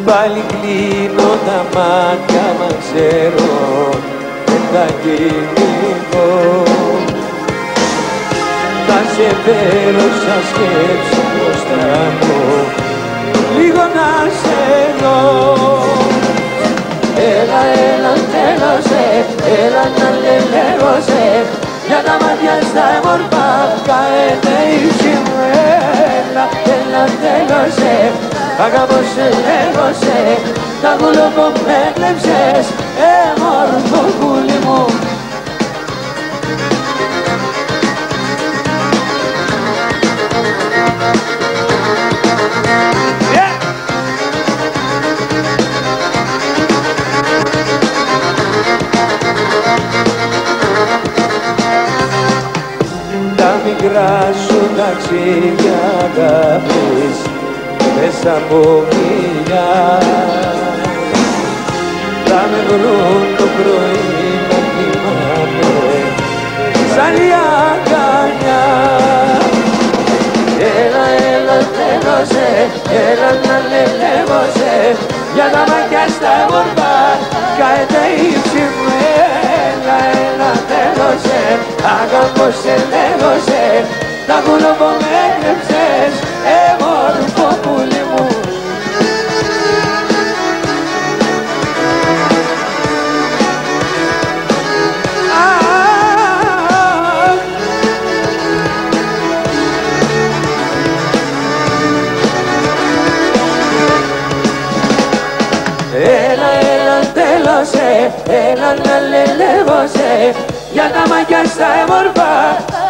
Πάλι κλείνω τα μάτια, μα ξέρω δεν θα κυνηγώ. Θα σε φέρω σαν σκέψη μπροστά μου, λίγο να σε δω. Έλα, έλα, θέλω σε, έλα να λελεύω σε, για τα μάτια στα όμορφα καένε η ψυχή μου. Έλα, έλα, θέλω σε, αγαπώ σε, λέγω σε, τα γουλόκο με κλέψες, μόρφο πουλί μου. Τα μικρά σου ταξίδια αγάπης μέσα από φιλιά θα με βρουν το πρωί να κοιμάμαι σαν λιακάνια. Έλα, έλα, θέλω σε, έλα να λελεύω σε, για τα μάτια στα όμορφα καένε η ψυχή μου. Έλα, έλα, θέλω σε, αγαπώ σε, λέγω σε, τα γουλόμπο με έκλεψες, μόρφο πουλί μου. Έλα, έλα, θέλω σε, έλα να λελεύω σε, για τα μάτια στα όμορφα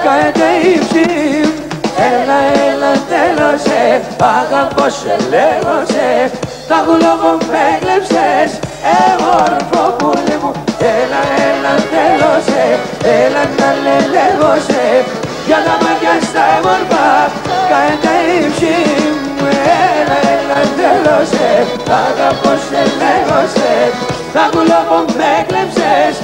καένε η ψυχή μου. Έλα, έλα, θέλω σε, αγαπώ σε, λέγω σε, τα γουλόμπο με έκλεψες, μόρφο πουλί μου. Έλα, έλα, θέλω σε, έλα να λελεύω σε, για τα μάτια στα όμορφα καένε η ψυχή μου. Έλα, έλα, θέλω σε, αγαπώ σε, λέγω σε, τα γουλόμπο με έκλεψες,